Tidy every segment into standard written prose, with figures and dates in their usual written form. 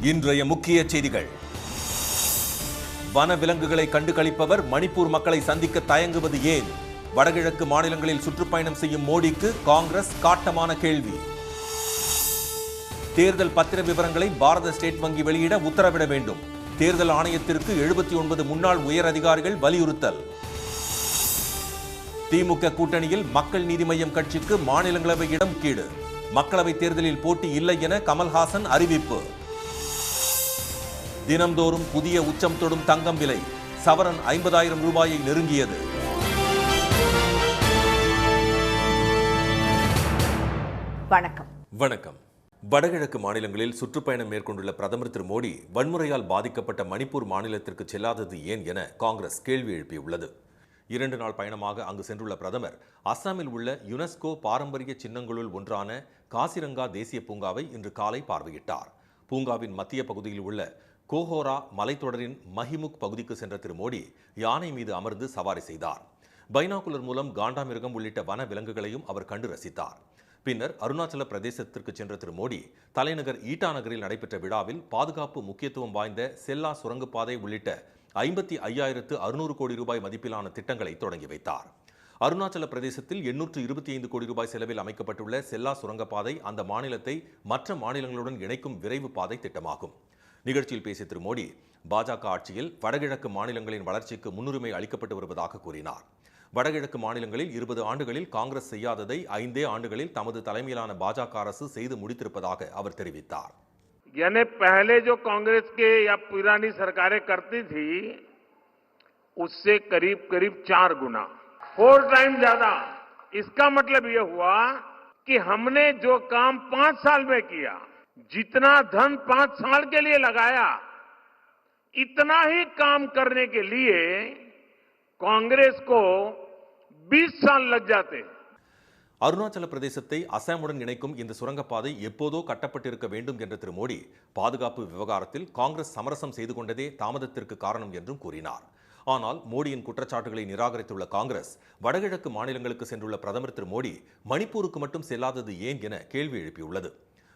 இன்றைய முக்கிய செய்திகள். வன விலங்குகளை கண்டு களிப்பவர் மணிப்பூர் மக்களை சந்திக்க தயங்குவது ஏன்? வடகிழக்கு மாநிலங்களில் சுற்றுப்பயணம் செய்யும் மோடிக்கு காங்கிரஸ் காட்டமான கேள்வி. தேர்தல் பத்திர விவரங்களை பாரத ஸ்டேட் வங்கி வெளியிட உத்தரவிட வேண்டும். தேர்தல் ஆணையத்திற்கு 79 முன்னாள் உயர் அதிகாரிகள் வலியுறுத்தல். திமுக கூட்டணியில் மக்கள் நீதி மய்யம் கட்சிக்கு மாநிலங்களவை இடம் கீடு. மக்களவை தேர்தலில் போட்டி இல்லை என கமல்ஹாசன் அறிவிப்பு. தினம்தோறும் புதிய உச்சம் தொடும் தங்கம் விலை சவரன் 50,000 ரூபாயை நெருங்கியது. வணக்கம். வடகிழக்கு மாநிலங்களில் சுற்றுப்பயணம் மேற்கொண்டுள்ள பிரதமர் திரு மோடி வன்முறையால் பாதிக்கப்பட்ட மணிப்பூர் மாநிலத்திற்கு செல்லாதது ஏன் என காங்கிரஸ் கேள்வி எழுப்பியுள்ளது. 2 நாள் பயணமாக அங்கு சென்றுள்ள பிரதமர் அஸ்ஸாமில் உள்ள யுனெஸ்கோ பாரம்பரிய சின்னங்களுள் ஒன்றான காசிரங்கா தேசிய பூங்காவை இன்று காலை பார்வையிட்டார். பூங்காவின் மத்திய பகுதியில் உள்ள கோஹோரா மலைத்தொடரின் மஹிமுக் பகுதிக்கு சென்ற திரு மோடி யானை மீது அமர்ந்து சவாரி செய்தார். பைனாகுலர் மூலம் காண்டாமிருகம் உள்ளிட்ட வன விலங்குகளையும் அவர் கண்டு ரசித்தார். பின்னர் அருணாச்சல பிரதேசத்திற்கு சென்ற திரு மோடி தலைநகர் ஈட்டா நகரில் நடைபெற்ற விழாவில் பாதுகாப்பு முக்கியத்துவம் வாய்ந்த செல்லா சுரங்கப்பாதை உள்ளிட்ட 55,600 கோடி ரூபாய் மதிப்பிலான திட்டங்களை தொடங்கி வைத்தார். அருணாச்சல பிரதேசத்தில் 825 கோடி ரூபாய் செலவில் அமைக்கப்பட்டுள்ள செல்லா சுரங்கப்பாதை அந்த மாநிலத்தை மற்ற மாநிலங்களுடன் இணைக்கும் விரைவு பாதை திட்டமாகும். நிகழ்ச்சியில் பேசிய திரு மோடி பாஜக ஆட்சியில் வடகிழக்கு மாநிலங்களின் வளர்ச்சிக்கு முன்னுரிமை அளிக்கப்பட்டு வருவதாக கூறினார். வடகிழக்கு மாநிலங்களில் 20 ஆண்டுகளில் காங்கிரஸ் செய்யாததை 5 ஆண்டுகளில் தமது தலைமையிலான பாஜக அரசு செய்து முடித்திருப்பதாக அவர் தெரிவித்தார். यानी पहले जो कांग्रेस के या पुरानी सरकारें करती थी उससे करीब 4 गुना 4 टाइम ज्यादा। इसका मतलब यह हुआ कि हमने जो काम 5 साल में किया, जितना धन 5 साल के लिए लगाया, इतना ही काम करने के लिए कांग्रेस को 20 साल लग जाते। அருணாச்சல பிரதேசத்தை அசாமுடன் இணைக்கும் இந்த சுரங்கப்பாதை எப்போதோ கட்டப்பட்டிருக்க வேண்டும் என்ற திரு மோடி பாதுகாப்பு விவகாரத்தில் காங்கிரஸ் சமரசம் செய்து கொண்டதே தாமதத்திற்கு காரணம் என்றும் கூறினார். ஆனால் மோடியின் குற்றச்சாட்டுகளை நிராகரித்துள்ள காங்கிரஸ் வடகிழக்கு மாநிலங்களுக்கு சென்றுள்ள பிரதமர் திரு மோடி மணிப்பூருக்கு மட்டும் செல்லாதது ஏன் என கேள்வி எழுப்பியுள்ளது.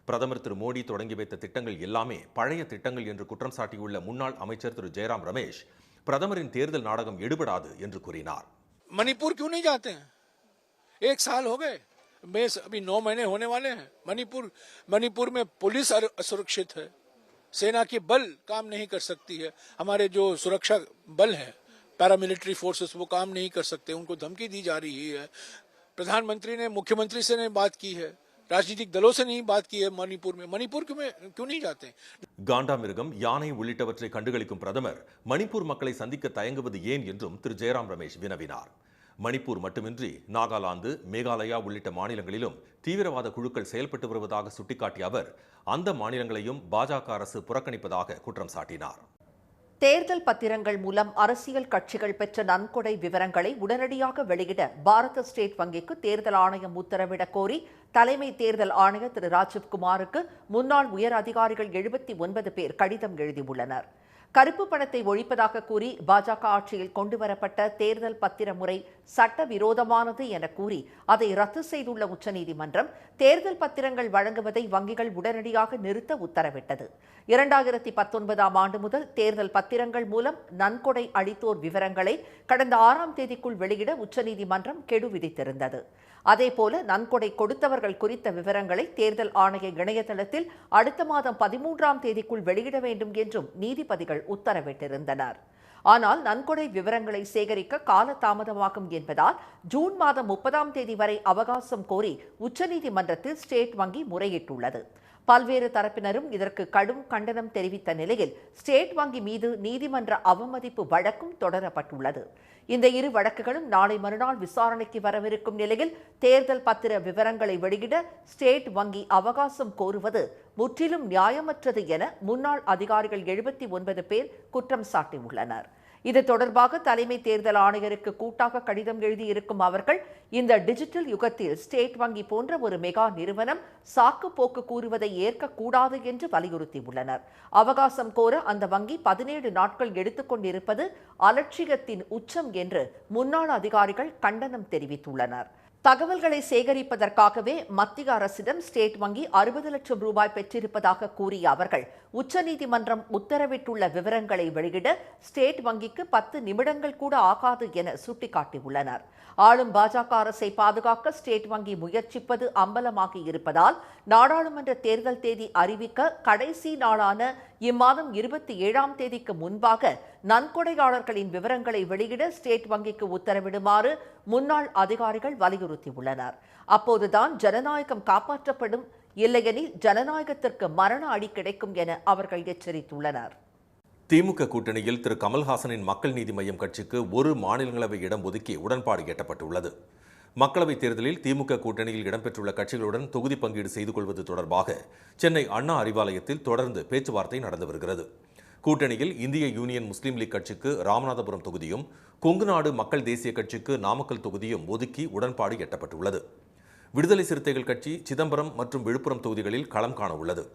பிரதமர் திரு மோடி தொடங்கி வைத்த திட்டங்கள் எல்லாமே பழைய திட்டங்கள் என்று குற்றம் சாட்டியுள்ள முன்னாள் அமைச்சர் திரு ஜெயராம் ரமேஷ் பிரதமரின் தேர்தல் நாடகம் எடுபடாது என்று கூறினார். मणिपुर क्यों नहीं जाते हैं? 1 साल हो गए, अभी 9 महीने होने वाले हैं। मणिपुर में पुलिस असुरक्षित है, सेना की बल काम नहीं कर सकती है, हमारे जो सुरक्षा बल है पैरामिलिट्री फोर्सेस वो काम नहीं कर सकते, उनको धमकी दी जा रही है। प्रधानमंत्री ने मुख्यमंत्री से ने बात की है, राजनीतिक दलों से नहीं बात की है। मणिपुर क्यों नहीं जाते? காண்டாமிருகம், யானை உள்ளிட்டவற்றை கண்டுகளிக்கும் பிரதமர் மணிப்பூர் மக்களை சந்திக்க தயங்குவது ஏன் என்றும் திரு ஜெயராம் ரமேஷ் வினவினார். மணிப்பூர் மட்டுமின்றி நாகாலாந்து, மேகாலயா உள்ளிட்ட மாநிலங்களிலும் தீவிரவாத குழுக்கள் செயல்பட்டு வருவதாக சுட்டிக்காட்டிய அவர் அந்த மாநிலங்களையும் பாஜக அரசு புறக்கணிப்பதாக குற்றம் சாட்டினார். தேர்தல் பத்திரங்கள் மூலம் அரசியல் கட்சிகள் பெற்ற நன்கொடை விவரங்களை உடனடியாக வெளியிட பாரத ஸ்டேட் வங்கிக்கு தேர்தல் ஆணையம் உத்தரவிடக் கோரி தலைமை தேர்தல் ஆணையர் திரு ராஜீவ்குமாருக்கு முன்னாள் உயர் அதிகாரிகள் 79 பேர் கடிதம் எழுதியுள்ளனர். கருப்பு பணத்தை ஒழிப்பதாக கூறி பாஜக ஆட்சியில் கொண்டுவரப்பட்ட தேர்தல் பத்திர முறை சட்டவிரோதமானது என கூறி அதை ரத்து செய்துள்ள உச்சநீதிமன்றம் தேர்தல் பத்திரங்கள் வழங்குவதை வங்கிகள் உடனடியாக நிறுத்த உத்தரவிட்டது. 2019 ஆண்டு முதல் தேர்தல் பத்திரங்கள் மூலம் நன்கொடை அளித்தோர் விவரங்களை கடந்த 6ஆம் தேதிக்குள் வெளியிட உச்சநீதிமன்றம் கெடு விதித்திருந்தது. அதேபோல நன்கொடை கொடுத்தவர்கள் குறித்த விவரங்களை தேர்தல் ஆணைய இணையதளத்தில் அடுத்த மாதம் 13ஆம் தேதிக்குள் வெளியிட வேண்டும் என்றும் நீதிபதிகள் உத்தரவிட்டிருந்தனர். ஆனால் நன்கொடை விவரங்களை சேகரிக்க கால தாமதமாகும் என்பதால் ஜூன் மாதம் 30ஆம் தேதி வரை அவகாசம் கோரி உச்சநீதிமன்றத்தில் ஸ்டேட் வங்கி முறையிட்டுள்ளது. பல்வேறு தரப்பினரும் இதற்கு கடும் கண்டனம் தெரிவித்த நிலையில் ஸ்டேட் வங்கி மீது நீதிமன்ற அவமதிப்பு வழக்கும் தொடரப்பட்டுள்ளது. இந்த 2 வழக்குகளும் நாளை மறுநாள் விசாரணைக்கு வரவிருக்கும் நிலையில் தேர்தல் பத்திர விவரங்களை வெளியிட ஸ்டேட் வங்கி அவகாசம் கோருவது முற்றிலும் நியாயமற்றது என முன்னாள் அதிகாரிகள் 79 பேர் குற்றம் சாட்டியுள்ளனர். இது தொடர்பாக தலைமை தேர்தல் ஆணையருக்கு கூட்டாக கடிதம் எழுதியிருக்கும் அவர்கள் இந்த டிஜிட்டல் யுகத்தில் ஸ்டேட் வங்கி போன்ற ஒரு மெகா நிறுவனம் சாக்கு போக்கு கூறுவதை ஏற்கக்கூடாது என்று வலியுறுத்தியுள்ளனர். அவகாசம் கோர அந்த வங்கி 17 நாட்கள் எடுத்துக்கொண்டிருப்பது அலட்சியத்தின் உச்சம் என்று முன்னாள் அதிகாரிகள் கண்டனம் தெரிவித்துள்ளனர். தகவல்களை சேகரிப்பதற்காகவே மத்திய அரசிடம் ஸ்டேட் வங்கி 60 லட்சம் ரூபாய் பெற்றிருப்பதாக கூறிய அவர்கள் உச்சநீதிமன்றம் உத்தரவிட்டுள்ள விவரங்களை வெளியிட ஸ்டேட் வங்கிக்கு 10 நிமிடங்கள் கூட ஆகாது என சுட்டிக்காட்டியுள்ளனர். ஆளும் பாஜக அரசை பாதுகாக்க ஸ்டேட் வங்கி முயற்சிப்பது அம்பலமாகி இருப்பதால் நாடாளுமன்ற தேர்தல் தேதி அறிவிக்க கடைசி நாளான இம்மாதம் 27ஆம் தேதிக்கு முன்பாக நன்கொடையாளர்களின் விவரங்களை வெளியிட ஸ்டேட் வங்கிக்கு உத்தரவிடுமாறு முன்னாள் அதிகாரிகள் வலியுறுத்தியுள்ளனர். அப்போதுதான் ஜனநாயகம் காப்பாற்றப்படும், இல்லையெனில் ஜனநாயகத்திற்கு மரண அடி கிடைக்கும் என அவர்கள் எச்சரித்துள்ளனர். திமுக கூட்டணியில் திரு கமல்ஹாசனின் மக்கள் நீதி மய்யம் கட்சிக்கு ஒரு மாநிலங்களவை இடம் ஒதுக்கி உடன்பாடு எட்டப்பட்டுள்ளது. மக்களவைத் தேர்தலில் திமுக கூட்டணியில் இடம்பெற்றுள்ள கட்சிகளுடன் தொகுதி பங்கீடு செய்து கொள்வது தொடர்பாக சென்னை அண்ணா அறிவாலயத்தில் தொடர்ந்து பேச்சுவார்த்தை நடந்து வருகிறது. கூட்டணியில் இந்திய யூனியன் முஸ்லீம் லீக் கட்சிக்கு ராமநாதபுரம் தொகுதியும், கொங்கு நாடு மக்கள் தேசிய கட்சிக்கு நாமக்கல் தொகுதியும் ஒதுக்கி உடன்பாடு எட்டப்பட்டுள்ளது. விடுதலை சிறுத்தைகள் கட்சி சிதம்பரம் மற்றும் விழுப்புரம் தொகுதிகளில் களம் காண உள்ளது.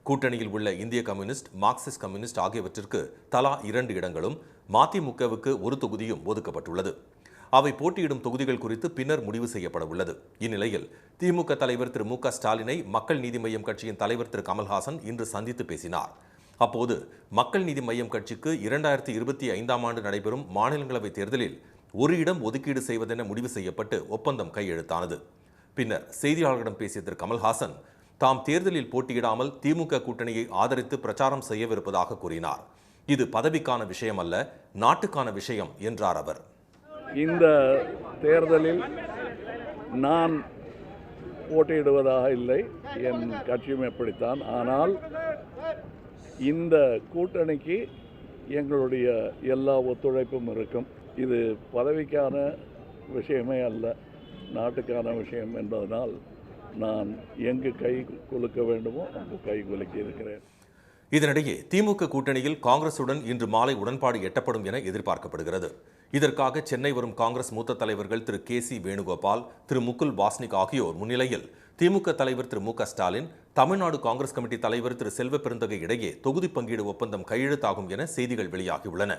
கூட்டணியில் உள்ள இந்திய கம்யூனிஸ்ட், மார்க்சிஸ்ட் கம்யூனிஸ்ட் ஆகியவற்றிற்கு தலா 2 இடங்களும், மதிமுகவுக்கு ஒரு தொகுதியும் ஒதுக்கப்பட்டுள்ளது. அவை போட்டியிடும் தொகுதிகள் குறித்து பின்னர் முடிவு செய்யப்பட உள்ளது. இந்நிலையில் திமுக தலைவர் திரு மு.க. ஸ்டாலினை மக்கள் நீதி மய்யம் கட்சியின் தலைவர் திரு கமல்ஹாசன் இன்று சந்தித்து பேசினார். அப்போது மக்கள் நீதி மய்யம் கட்சிக்கு 2025ஆம் ஆண்டு நடைபெறும் மாநிலங்களவை தேர்தலில் ஒரு இடம் ஒதுக்கீடு செய்வதென முடிவு செய்யப்பட்டு ஒப்பந்தம் கையெழுத்தானது. பின்னர் செய்தியாளர்களிடம் பேசிய திரு கமல்ஹாசன் தாம் தேர்தலில் போட்டியிடாமல் திமுக கூட்டணியை ஆதரித்து பிரச்சாரம் செய்யவிருப்பதாக கூறினார். இது பதவிக்கான விஷயம் அல்ல, நாட்டுக்கான விஷயம் என்றார் அவர். இந்த தேர்தலில் நான் போட்டியிடுவதாக இல்லை, என் கட்சியும் எப்படித்தான். ஆனால் இந்த கூட்டணிக்கு எங்களுடைய எல்லா ஒத்துழைப்பும் இருக்கும். இது பதவிக்கான விஷயமே அல்ல, நாட்டுக்கான விஷயம் என்பதனால் நான் எங்கு கை குலுக்க வேண்டுமோ அங்கு கை குலுக்கி இருக்கிறேன். இதனிடையே திமுக கூட்டணியில் காங்கிரசுடன் இன்று மாலை உடன்பாடு எட்டப்படும் என எதிர்பார்க்கப்படுகிறது. இதற்காக சென்னை வரும் காங்கிரஸ் மூத்த தலைவர்கள் திரு கே.சி. வேணுகோபால், திரு முகுல் வாஸ்னிக் ஆகியோர் முன்னிலையில் திமுக தலைவர் திரு மு.க. ஸ்டாலின், தமிழ்நாடு காங்கிரஸ் கமிட்டி தலைவர் திரு செல்வ பெருந்தகை இடையே தொகுதி பங்கீடு ஒப்பந்தம் கையெழுத்தாகும் என செய்திகள் வெளியாகியுள்ளன.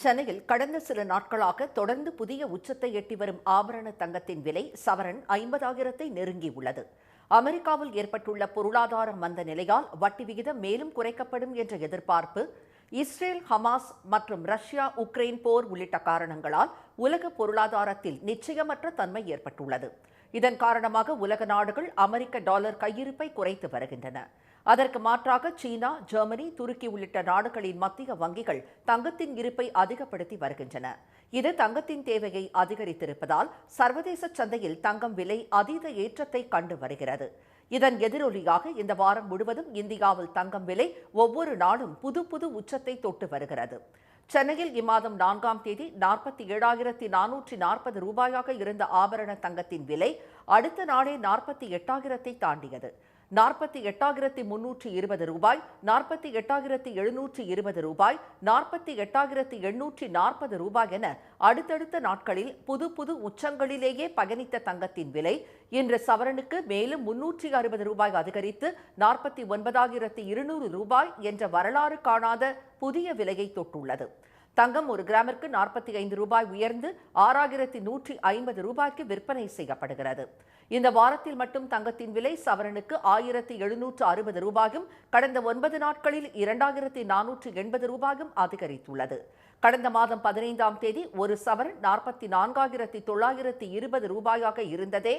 சென்னையில் கடந்த சில நாட்களாக தொடர்ந்து புதிய உச்சத்தை எட்டி வரும் ஆபரண தங்கத்தின் விலை சவரன் 50,000-ஐ நெருங்கியுள்ளது. அமெரிக்காவில் ஏற்பட்டுள்ள பொருளாதார மந்த நிலையால் வட்டி விகிதம் மேலும் குறைக்கப்படும் என்ற எதிர்பார்ப்பு, இஸ்ரேல், ஹமாஸ் மற்றும் ரஷ்யா உக்ரைன் போர் உள்ளிட்ட காரணங்களால் உலக பொருளாதாரத்தில் நிச்சயமற்ற தன்மை ஏற்பட்டுள்ளது. இதன் காரணமாக உலக நாடுகள் அமெரிக்க டாலர் கையிருப்பை குறைத்து வருகின்றன. அதற்கு மாற்றாக சீனா, ஜெர்மனி, துருக்கி உள்ளிட்ட நாடுகளின் மத்திய வங்கிகள் தங்கத்தின் இருப்பை அதிகப்படுத்தி வருகின்றன. இது தங்கத்தின் தேவையை அதிகரித்திருப்பதால் சர்வதேச சந்தையில் தங்கம் விலை அதீத ஏற்றத்தை கண்டு வருகிறது. இதன் எதிரொலியாக இந்த வாரம் முழுவதும் இந்தியாவில் தங்கம் விலை ஒவ்வொரு நாளும் புது உச்சத்தை தொட்டு வருகிறது. சென்னையில் இம்மாதம் 4ஆம் தேதி 47,440 ரூபாயாக இருந்த ஆபரண தங்கத்தின் விலை அடுத்த நாளே 48,000-ஐ தாண்டியது. 48,320 ரூபாய், 48,720 ரூபாய், 48,840 ரூபாய் என அடுத்தடுத்த நாட்களில் புது உச்சங்களிலேயே பயணித்த தங்கத்தின் விலை இன்று சவரனுக்கு மேலும் 360 ரூபாய் அதிகரித்து 49,200 ரூபாய் என்ற வரலாறு காணாத புதிய விலையை தொட்டுள்ளது. தங்கம் ஒரு கிராமிற்கு 45 ரூபாய் உயர்ந்து 6,150 ரூபாய்க்கு விற்பனை செய்யப்படுகிறது. இந்த வாரத்தில் மட்டும் தங்கத்தின் விலை சவரனுக்கு 1,760 ரூபாயும் கடந்த 9 நாட்களில் 2,480 ரூபாயும் அதிகரித்துள்ளது. கடந்த மாதம் 15ஆம் தேதி ஒரு சவரன் 44,920 ரூபாயாக இருந்ததே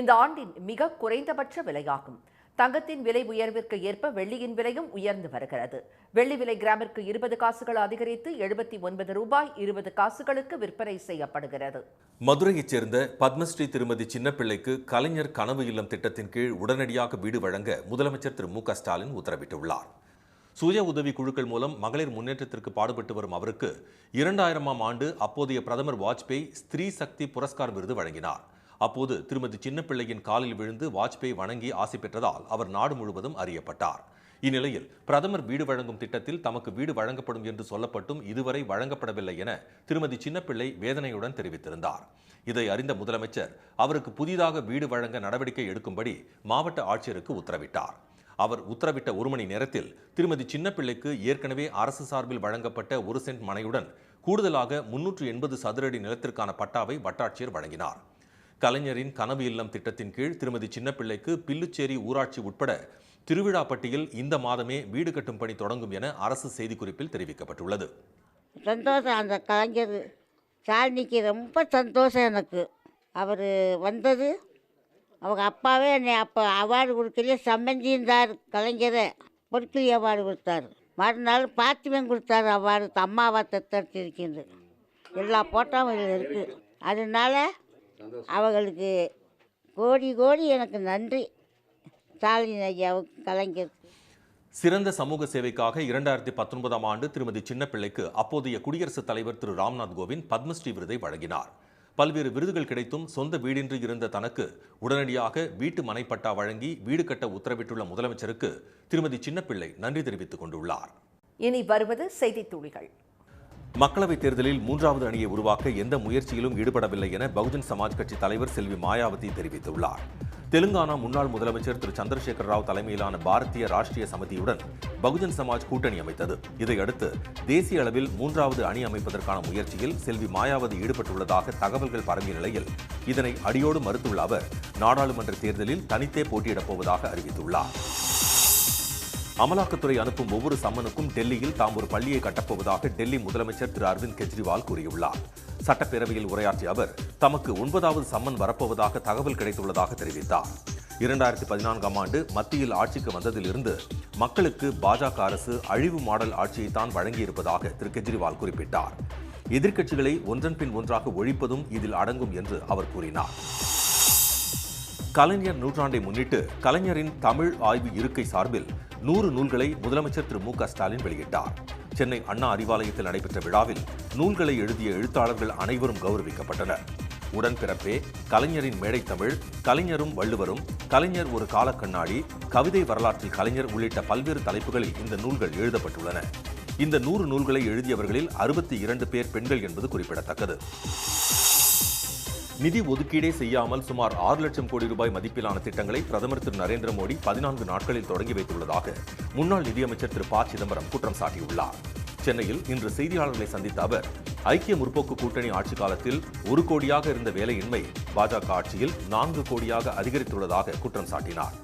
இந்த ஆண்டின் மிக குறைந்தபட்ச விலையாகும். தங்கத்தின் விலை உயர்விற்கு ஏற்ப வெள்ளியின் விலையும் உயர்ந்து வருகிறது. வெள்ளி விலை கிராமிற்கு 20 காசுகள் அதிகரித்து 79 ரூபாய் 20 காசுகளுக்கு விற்பனை செய்யப்படுகிறது. மதுரையைச் சேர்ந்த பத்மஸ்ரீ திருமதி சின்னப்பிள்ளைக்கு கலைஞர் கனவு இல்லம் திட்டத்தின் கீழ் உடனடியாக வீடு வழங்க முதலமைச்சர் திரு மு.க. ஸ்டாலின் உத்தரவிட்டுள்ளார். சுய உதவி குழுக்கள் மூலம் மகளிர் முன்னேற்றத்திற்கு பாடுபட்டு வரும் அவருக்கு 2000ஆம் ஆண்டு அப்போதைய பிரதமர் வாஜ்பேயி ஸ்திரீ சக்தி புரஸ்கார் விருது வழங்கினார். அப்போது திருமதி சின்னப்பிள்ளையின் காலில் விழுந்து வாஜ்பேயி வணங்கி ஆசி பெற்றதால் அவர் நாடு முழுவதும் அறியப்பட்டார். இந்நிலையில் பிரதமர் வீடு வழங்கும் திட்டத்தில் தமக்கு வீடு வழங்கப்படும் என்று சொல்லப்பட்டும் இதுவரை வழங்கப்படவில்லை என திருமதி சின்னப்பிள்ளை வேதனையுடன் தெரிவித்திருந்தார். இதை அறிந்த முதலமைச்சர் அவருக்கு புதிதாக வீடு வழங்க நடவடிக்கை எடுக்கும்படி மாவட்ட ஆட்சியருக்கு உத்தரவிட்டார். அவர் உத்தரவிட்ட 1 மணி நேரத்தில் திருமதி சின்னப்பிள்ளைக்கு ஏற்கனவே அரசு சார்பில் வழங்கப்பட்ட 1 சென்ட் மனையுடன் கூடுதலாக 380 சதுர அடி நிலத்திற்கான பட்டாவை வட்டாட்சியர் வழங்கினார். கலைஞரின் கனவு இல்லம் திட்டத்தின் கீழ் திருமதி சின்னப்பிள்ளைக்கு பில்லுச்சேரி ஊராட்சி உட்பட திருவிழாப்பட்டியில் இந்த மாதமே வீடு கட்டும் பணி தொடங்கும் என அரசு செய்திக்குறிப்பில் தெரிவிக்கப்பட்டுள்ளது. சந்தோஷம். அந்த கலைஞர் ஷாலினிக்கு ரொம்ப சந்தோஷம் எனக்கு. அவர் வந்தது, அவங்க அப்பாவே என்னை அப்போ அவார்டு கொடுக்கலையே சம்மந்திருந்தார். கலைஞரை பொற்கிளி அவார்டு கொடுத்தாரு. மறுநாள் பாத்திமன் கொடுத்தாரு அவார்டு. அம்மாவா தத்தெடுத்திருக்கின்றது எல்லா போட்டோவும் இதில் இருக்குது. அதனால அவர்களுக்கு கோடி கோடி எனக்கு நன்றி. ஸ்டாலின் ஐயாவுக்கு, கலைஞர். சிறந்த சமூக சேவைக்காக 2019ஆம் ஆண்டு திருமதி சின்னப்பிள்ளைக்கு அப்போதைய குடியரசுத் தலைவர் திரு ராம்நாத் கோவிந்த் பத்மஸ்ரீ விருதை வழங்கினார். பல்வேறு விருதுகள் கிடைத்தும் சொந்த வீடின்றி இருந்த தனக்கு உடனடியாக வீட்டு மனைப்பட்டா வழங்கி வீடு கட்ட உத்தரவிட்டுள்ள முதலமைச்சருக்கு திருமதி சின்னப்பிள்ளை நன்றி தெரிவித்துக் கொண்டுள்ளார். இனி வருவது செய்தித் துளிகள். மக்களவைத் தேர்தலில் 3வது அணியை உருவாக்க எந்த முயற்சியிலும் ஈடுபடவில்லை என பகுஜன் சமாஜ் கட்சி தலைவர் செல்வி மாயாவதி தெரிவித்துள்ளார். தெலுங்கானா முன்னாள் முதலமைச்சர் திரு சந்திரசேகர ராவ் தலைமையிலான பாரதிய ராஷ்டிரிய சமிதியுடன் பகுஜன் சமாஜ் கூட்டணி அமைத்தது. இதையடுத்து தேசிய அளவில் 3வது அணி அமைப்பதற்கான முயற்சியில் செல்வி மாயாவதி ஈடுபட்டுள்ளதாக தகவல்கள் பரவிய நிலையில் இதனை அடியோடு மறுத்துள்ள அவர் நாடாளுமன்ற தேர்தலில் தனித்தே போட்டியிடப் போவதாக அறிவித்துள்ளார். அமலாக்கத்துறை அனுப்பும் ஒவ்வொரு சம்மனுக்கும் டெல்லியில் தாம் ஒரு பள்ளியை கட்டப்போவதாக டெல்லி முதலமைச்சர் திரு அரவிந்த் கெஜ்ரிவால் கூறியுள்ளார். சட்டப்பேரவையில் உரையாற்றிய அவர் தமக்கு 9வது சம்மன் வரப்போவதாக தகவல் கிடைத்துள்ளதாக தெரிவித்தார். 2014ஆம் ஆண்டு மத்தியில் ஆட்சிக்கு வந்ததிலிருந்து மக்களுக்கு பாஜக அரசு அழிவு மாடல் ஆட்சியைத்தான் வழங்கியிருப்பதாக திரு கெஜ்ரிவால் குறிப்பிட்டார். எதிர்க்கட்சிகளை ஒன்றன் பின் ஒன்றாக ஒழிப்பதும் இதில் அடங்கும் என்று அவர் கூறினார். கலைஞர் நூற்றாண்டை முன்னிட்டு கலைஞரின் தமிழ் ஆய்வு இருக்கை சார்பில் 100 நூல்களை முதலமைச்சர் திரு மு க ஸ்டாலின் வெளியிட்டார். சென்னை அண்ணா அறிவாலயத்தில் நடைபெற்ற விழாவில் நூல்களை எழுதிய எழுத்தாளர்கள் அனைவரும் கௌரவிக்கப்பட்டனர். உடன்பிறப்பே, கலைஞரின் மேடை தமிழ், கலைஞரும் வள்ளுவரும், கலைஞர் ஒரு கால கண்ணாடி, கவிதை வரலாற்றில் கலைஞர் உள்ளிட்ட பல்வேறு தலைப்புகளில் இந்த நூல்கள் எழுதப்பட்டுள்ளன. இந்த 100 நூல்களை எழுதியவர்களில் 62 பேர் பெண்கள் என்பது குறிப்பிடத்தக்கது. நிதி ஒதுக்கீடே செய்யாமல் சுமார் 6 லட்சம் கோடி ரூபாய் மதிப்பிலான திட்டங்களை பிரதமர் திரு நரேந்திர மோடி 14 நாட்களில் தொடங்கி வைத்துள்ளதாக முன்னாள் நிதியமைச்சர் திரு ப சிதம்பரம் குற்றம் சாட்டியுள்ளார். சென்னையில் இன்று செய்தியாளர்களை சந்தித்த அவர் ஐக்கிய முற்போக்கு கூட்டணி ஆட்சி காலத்தில் 1 கோடியாக இருந்த வேலையின்மை பாஜக ஆட்சியில் 4 கோடியாக அதிகரித்துள்ளதாக குற்றம் சாட்டினார்.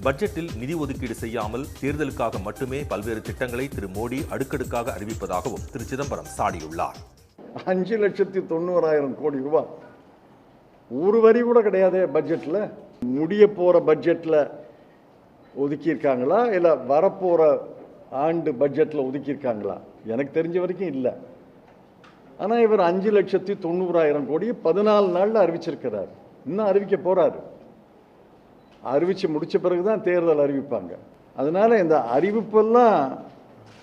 பட்ஜெட்டில் நிதி ஒதுக்கீடு செய்யாமல் தேர்தலுக்காக மட்டுமே பல்வேறு திட்டங்களை திரு மோடி அடுக்கடுக்காக அறிவிப்பதாகவும் திரு சிதம்பரம் சாடியுள்ளார். 5,90,000 கோடி ரூபாய் ஒரு வரி கூட கிடையாது பட்ஜெட்டில். முடிய போகிற பட்ஜெட்டில் ஒதுக்கியிருக்காங்களா இல்லை வரப்போகிற ஆண்டு பட்ஜெட்டில் ஒதுக்கியிருக்காங்களா எனக்கு தெரிஞ்ச வரைக்கும் இல்லை. ஆனால் இவர் 5,90,000 கோடி 14 நாளில் அறிவிச்சிருக்கிறார். இன்னும் அறிவிக்க போகிறாரு. அறிவித்து முடித்த பிறகு தான் தேர்தல் அறிவிப்பாங்க. அதனால் இந்த அறிவிப்பெல்லாம்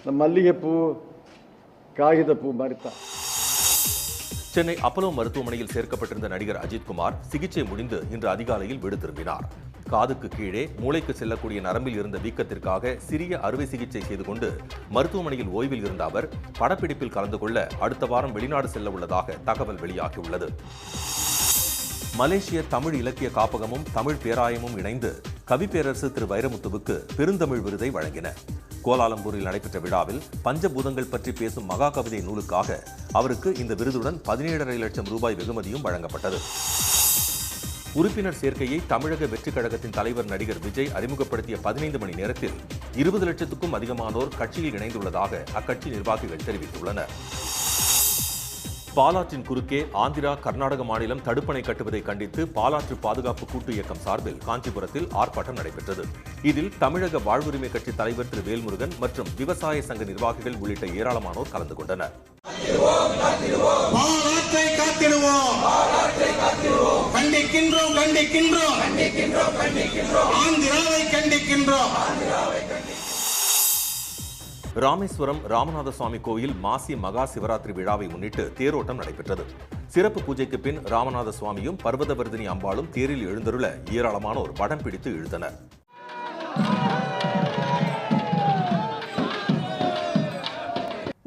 இந்த மல்லிகைப்பூ காகிதப்பூ மாதிரி தான். சென்னை அப்பலோ மருத்துவமனையில் சேர்க்கப்பட்டிருந்த நடிகர் அஜித்குமார் சிகிச்சை முடிந்து இன்று அதிகாலையில் வீடு திரும்பினார். காதுக்கு கீழே மூளைக்கு செல்லக்கூடிய நரம்பில் இருந்த வீக்கத்திற்காக சிறிய அறுவை சிகிச்சை செய்து கொண்டு மருத்துவமனையில் ஓய்வில் இருந்த அவர் படப்பிடிப்பில் கலந்து கொள்ள அடுத்த வாரம் வெளிநாடு செல்ல உள்ளதாக தகவல் வெளியாகியுள்ளது. மலேசிய தமிழ் இலக்கிய காப்பகமும் தமிழ் பேராயமும் இணைந்து கவிப்பேரரசு திரு வைரமுத்துவுக்கு பெருந்தமிழ் விருதை வழங்கின. கோலாலம்பூரில் நடைபெற்ற விழாவில் பஞ்சபூதங்கள் பற்றி பேசும் மகா கவிதை நூலுக்காக அவருக்கு இந்த விருதுடன் 17.5 லட்சம் ரூபாய் வெகுமதியும் வழங்கப்பட்டது. உறுப்பினர் சேர்க்கையை தமிழக வெற்றிக் கழகத்தின் தலைவர் நடிகர் விஜய் அறிமுகப்படுத்திய 15 மணி நேரத்தில் 20 லட்சத்துக்கும் அதிகமானோர் கட்சியில் இணைந்துள்ளதாக அக்கட்சி நிர்வாகிகள் தெரிவித்துள்ளனர். பாலாற்றின் குறுக்கே ஆந்திரா, கர்நாடக மாநிலம் தடுப்பணை கட்டுவதை கண்டித்து பாலாற்று பாதுகாப்பு கூட்டு இயக்கம் சார்பில் காஞ்சிபுரத்தில் ஆர்ப்பாட்டம் நடைபெற்றது. இதில் தமிழக வாழ்வுரிமை கட்சி தலைவர் திரு வேல்முருகன் மற்றும் விவசாய சங்க நிர்வாகிகள் உள்ளிட்ட ஏராளமானோர் கலந்து கொண்டனர். ராமேஸ்வரம் ராமநாத சுவாமி கோயில் மாசி மகா சிவராத்திரி விழாவை முன்னிட்டு தேரோட்டம் நடைபெற்றது. சிறப்பு பூஜைக்கு பின் ராமநாத சுவாமியும் பர்வதவர்தினி அம்பாளும் தேரில் எழுந்தருள ஏராளமானோர் வடம் பிடித்து இழுத்தனர்.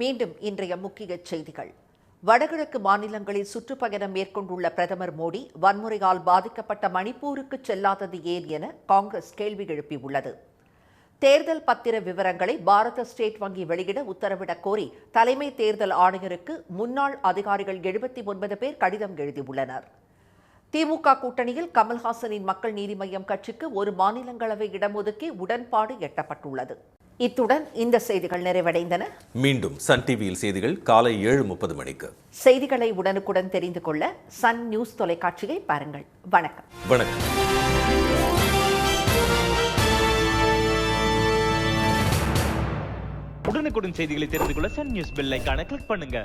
மீண்டும் இன்றைய முக்கிய செய்திகள். வடகிழக்கு மாநிலங்களில் சுற்றுப்பயணம் மேற்கொண்டுள்ள பிரதமர் மோடி வன்முறையால் பாதிக்கப்பட்ட மணிப்பூருக்கு செல்லாதது ஏன் என காங்கிரஸ் கேள்வி எழுப்பியுள்ளது. தேர்தல் பத்திர விவரங்களை பாரத ஸ்டேட் வங்கி வெளியிட உத்தரவிடக் கோரி தலைமை தேர்தல் ஆணையருக்கு முன்னாள் அதிகாரிகள் 79 பேர் கடிதம் எழுதியுள்ளனர். திமுக கூட்டணியில் கமல்ஹாசனின் மக்கள் நீதி மய்யம் கட்சிக்கு ஒரு மாநிலங்களவை இடமொதுக்கி உடன்பாடு எட்டப்பட்டுள்ளது. இத்துடன் இந்த செய்திகள் நிறைவடைந்தன. மீண்டும் சன் டிவியில் செய்திகள் காலை 7:30 மணிக்கு. செய்திகளை உடனுக்குடன் தெரிந்து கொள்ள சன் நியூஸ் தொலைக்காட்சியை பாருங்கள். வணக்கம். வணக்கம். உடனுக்குடன் செய்திகளை தெரிந்து கொள்ள சன் நியூஸ் பெல் ஐகானை கிளிக் பண்ணுங்க.